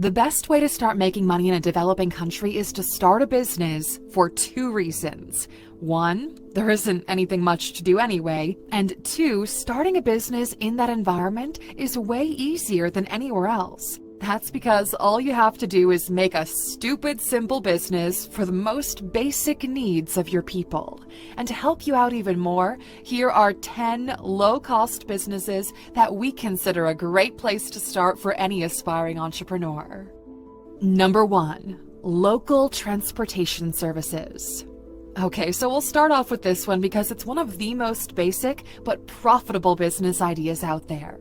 The best way to start making money in a developing country is to start a business for two reasons. One, there isn't anything much to do anyway. And two, starting a business in that environment is way easier than anywhere else. That's because all you have to do is make a stupid simple business for the most basic needs of your people. And to help you out even more, here are 10 low-cost businesses that we consider a great place to start for any aspiring entrepreneur. Number 1, local transportation services. Okay, so we'll start off with this one because it's one of the most basic but profitable business ideas out there.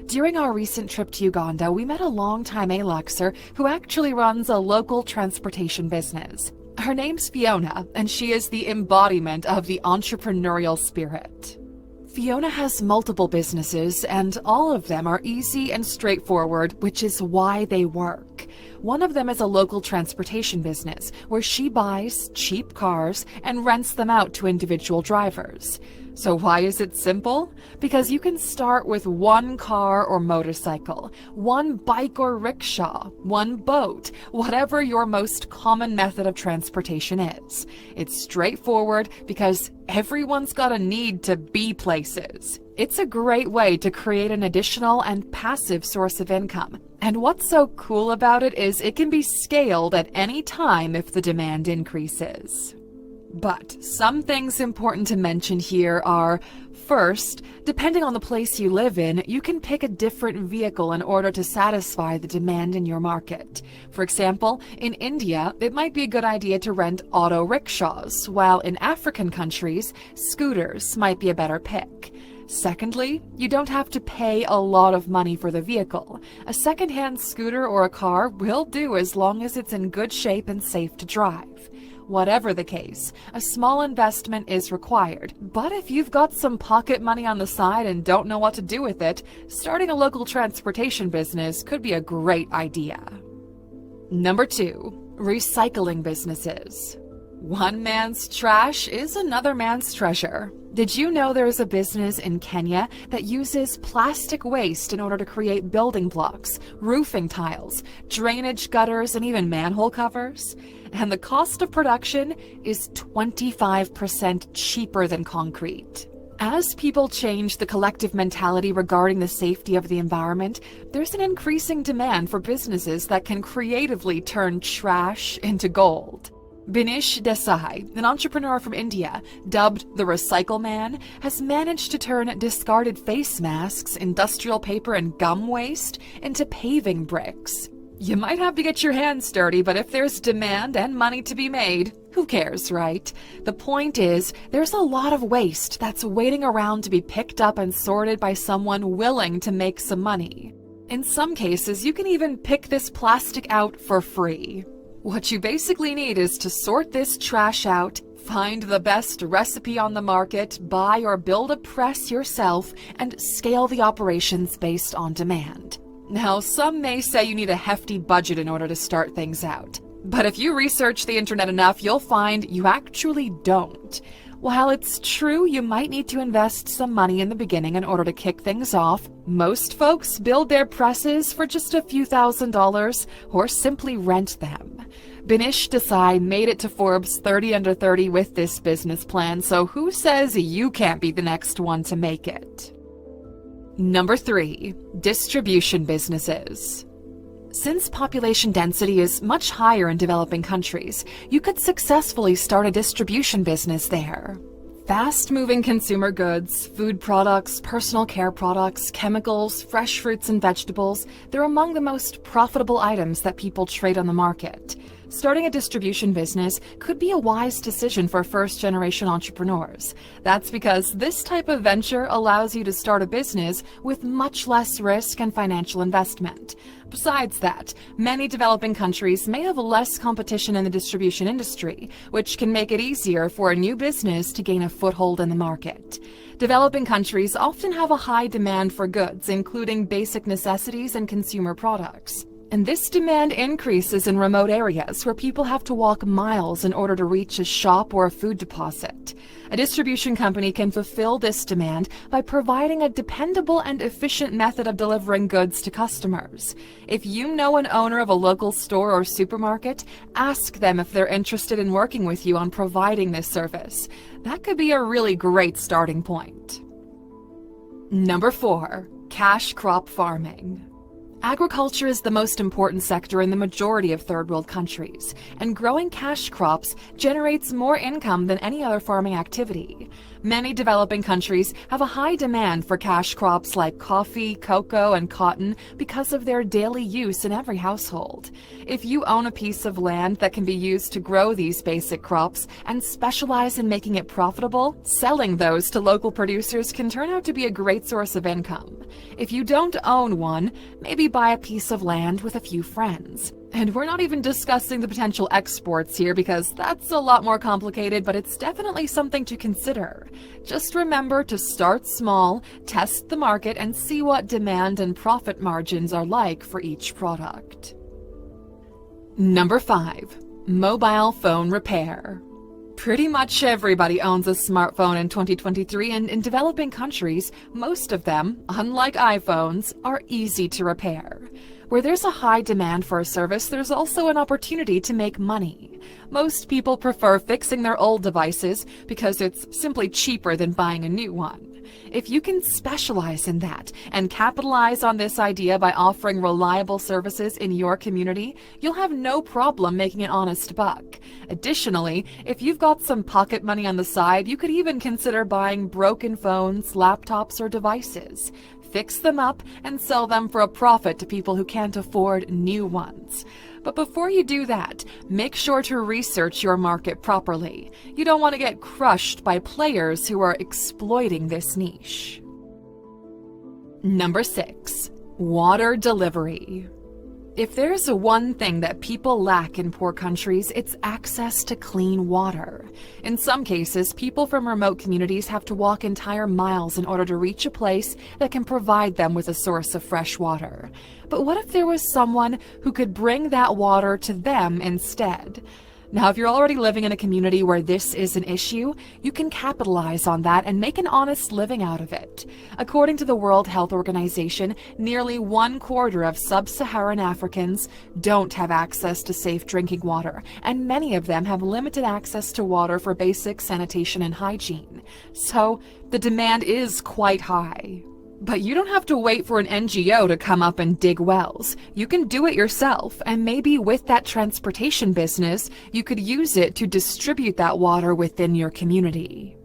During our recent trip to Uganda, we met a longtime Aluxer who actually runs a local transportation business. Her name's Fiona, and she is the embodiment of the entrepreneurial spirit. Fiona has multiple businesses, and all of them are easy and straightforward, which is why they work. One of them is a local transportation business, where she buys cheap cars and rents them out to individual drivers. So why is it simple? Because you can start with one car or motorcycle, one bike or rickshaw, one boat, whatever your most common method of transportation is. It's straightforward because everyone's got a need to be places. It's a great way to create an additional and passive source of income. And what's so cool about it is it can be scaled at any time if the demand increases. But some things important to mention here are, first, depending on the place you live in, you can pick a different vehicle in order to satisfy the demand in your market. For example, in India, it might be a good idea to rent auto rickshaws, while in African countries, scooters might be a better pick. Secondly, you don't have to pay a lot of money for the vehicle. A second-hand scooter or a car will do as long as it's in good shape and safe to drive. Whatever the case, a small investment is required, but if you've got some pocket money on the side and don't know what to do with it, starting a local transportation business could be a great idea. Number 2, recycling businesses. One man's trash is another man's treasure. Did you know there is a business in Kenya that uses plastic waste in order to create building blocks, roofing tiles, drainage gutters, and even manhole covers? And the cost of production is 25% cheaper than concrete. As people change the collective mentality regarding the safety of the environment, there's an increasing demand for businesses that can creatively turn trash into gold. Binish Desai, an entrepreneur from India, dubbed the Recycle Man, has managed to turn discarded face masks, industrial paper, and gum waste into paving bricks. You might have to get your hands dirty, but if there's demand and money to be made, who cares, right? The point is, there's a lot of waste that's waiting around to be picked up and sorted by someone willing to make some money. In some cases, you can even pick this plastic out for free. What you basically need is to sort this trash out, find the best recipe on the market, buy or build a press yourself, and scale the operations based on demand. Now, some may say you need a hefty budget in order to start things out. But if you research the internet enough, you'll find you actually don't. While it's true you might need to invest some money in the beginning in order to kick things off, most folks build their presses for just a few $1,000s or simply rent them. Binish Desai made it to Forbes 30 Under 30 with this business plan, so who says you can't be the next one to make it? Number 3, distribution businesses. Since population density is much higher in developing countries, you could successfully start a distribution business there. Fast-moving consumer goods, food products, personal care products, chemicals, fresh fruits and vegetables, they're among the most profitable items that people trade on the market. Starting a distribution business could be a wise decision for first-generation entrepreneurs. That's because this type of venture allows you to start a business with much less risk and financial investment. Besides that, many developing countries may have less competition in the distribution industry, which can make it easier for a new business to gain a foothold in the market. Developing countries often have a high demand for goods, including basic necessities and consumer products. And this demand increases in remote areas where people have to walk miles in order to reach a shop or a food deposit. A distribution company can fulfill this demand by providing a dependable and efficient method of delivering goods to customers. If you know an owner of a local store or supermarket, ask them if they're interested in working with you on providing this service. That could be a really great starting point. Number 4, cash crop farming. Agriculture is the most important sector in the majority of third world countries, and growing cash crops generates more income than any other farming activity. Many developing countries have a high demand for cash crops like coffee, cocoa, and cotton because of their daily use in every household. If you own a piece of land that can be used to grow these basic crops and specialize in making it profitable, selling those to local producers can turn out to be a great source of income. If you don't own one, maybe buy a piece of land with a few friends. And we're not even discussing the potential exports here because that's a lot more complicated, but it's definitely something to consider. Just remember to start small, test the market, and see what demand and profit margins are like for each product. Number 5, mobile phone repair. Pretty much everybody owns a smartphone in 2023, and in developing countries, most of them, unlike iPhones, are easy to repair. Where there's a high demand for a service, there's also an opportunity to make money. Most people prefer fixing their old devices because it's simply cheaper than buying a new one. If you can specialize in that and capitalize on this idea by offering reliable services in your community, you'll have no problem making an honest buck. Additionally, if you've got some pocket money on the side, you could even consider buying broken phones, laptops, or devices. Fix them up and sell them for a profit to people who can't afford new ones. But before you do that, make sure to research your market properly. You don't want to get crushed by players who are exploiting this niche. Number 6, water delivery. If there's one thing that people lack in poor countries, it's access to clean water. In some cases, people from remote communities have to walk entire miles in order to reach a place that can provide them with a source of fresh water. But what if there was someone who could bring that water to them instead? Now, if you're already living in a community where this is an issue, you can capitalize on that and make an honest living out of it. According to the World Health Organization, nearly 1/4 of sub-Saharan Africans don't have access to safe drinking water, and many of them have limited access to water for basic sanitation and hygiene. So, the demand is quite high. But you don't have to wait for an NGO to come up and dig wells. You can do it yourself, and maybe with that transportation business, you could use it to distribute that water within your community.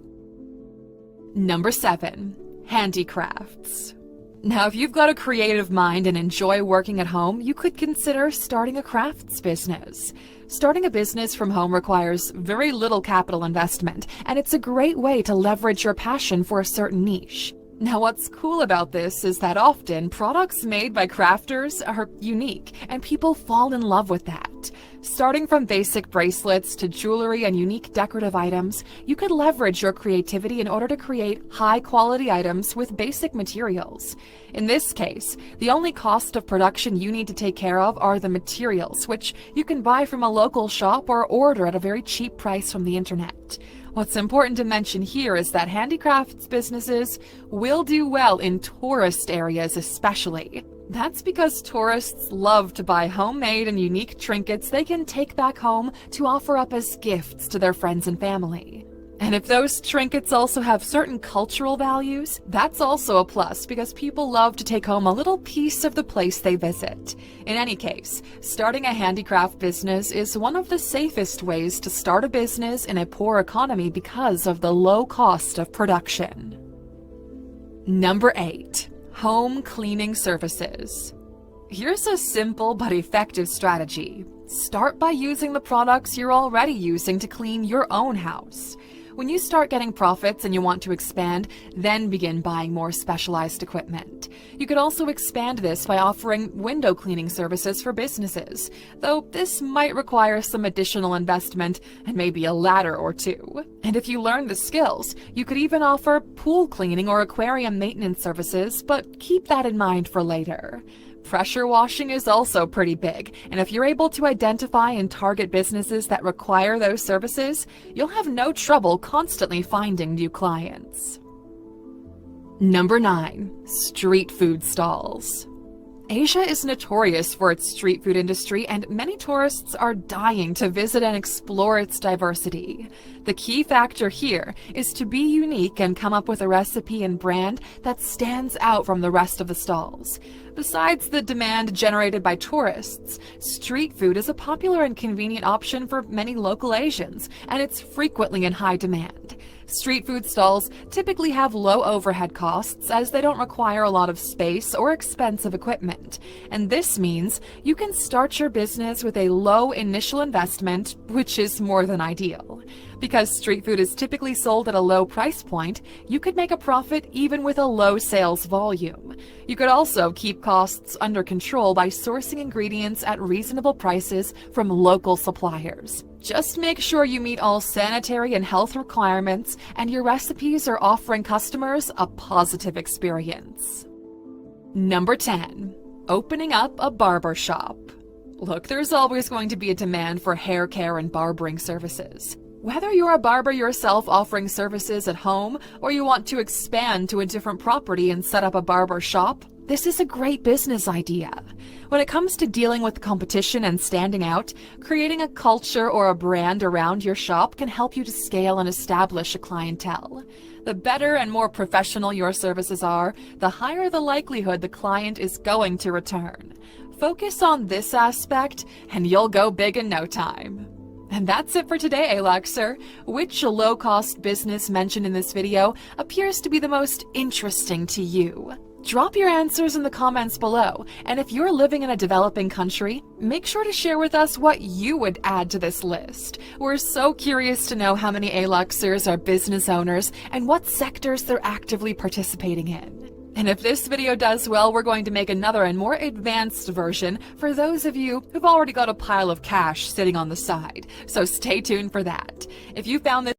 Number 7, handicrafts. Now, if you've got a creative mind and enjoy working at home, you could consider starting a crafts business. Starting a business from home requires very little capital investment, and it's a great way to leverage your passion for a certain niche. Now, what's cool about this is that often products made by crafters are unique, and people fall in love with that. Starting from basic bracelets to jewelry and unique decorative items, you could leverage your creativity in order to create high-quality items with basic materials. In this case, the only cost of production you need to take care of are the materials, which you can buy from a local shop or order at a very cheap price from the internet. What's important to mention here is that handicrafts businesses will do well in tourist areas especially. That's because tourists love to buy homemade and unique trinkets they can take back home to offer up as gifts to their friends and family. And if those trinkets also have certain cultural values, that's also a plus because people love to take home a little piece of the place they visit. In any case, starting a handicraft business is one of the safest ways to start a business in a poor economy because of the low cost of production. Number 8, home cleaning services. Here's a simple but effective strategy. Start by using the products you're already using to clean your own house. When you start getting profits and you want to expand, then begin buying more specialized equipment. You could also expand this by offering window cleaning services for businesses, though this might require some additional investment and maybe a ladder or two. And if you learn the skills, you could even offer pool cleaning or aquarium maintenance services, but keep that in mind for later. Pressure washing is also pretty big, and if you're able to identify and target businesses that require those services, you'll have no trouble constantly finding new clients. Number 9. Street food stalls. Asia is notorious for its street food industry, and many tourists are dying to visit and explore its diversity. The key factor here is to be unique and come up with a recipe and brand that stands out from the rest of the stalls. Besides the demand generated by tourists, street food is a popular and convenient option for many local Asians, and it's frequently in high demand. Street food stalls typically have low overhead costs as they don't require a lot of space or expensive equipment. And this means you can start your business with a low initial investment, which is more than ideal. Because street food is typically sold at a low price point, you could make a profit even with a low sales volume. You could also keep costs under control by sourcing ingredients at reasonable prices from local suppliers. Just make sure you meet all sanitary and health requirements, and your recipes are offering customers a positive experience. Number 10. Opening up a barber shop. Look, there's always going to be a demand for hair care and barbering services. Whether you're a barber yourself offering services at home, or you want to expand to a different property and set up a barber shop, this is a great business idea. When it comes to dealing with competition and standing out, creating a culture or a brand around your shop can help you to scale and establish a clientele. The better and more professional your services are, the higher the likelihood the client is going to return. Focus on this aspect, and you'll go big in no time. And that's it for today, Aluxer. Which low-cost business mentioned in this video appears to be the most interesting to you? Drop your answers in the comments below, and if you're living in a developing country, make sure to share with us what you would add to this list. We're so curious to know how many Aluxers are business owners and what sectors they're actively participating in. And if this video does well, we're going to make another and more advanced version for those of you who've already got a pile of cash sitting on the side. So stay tuned for that. If you found this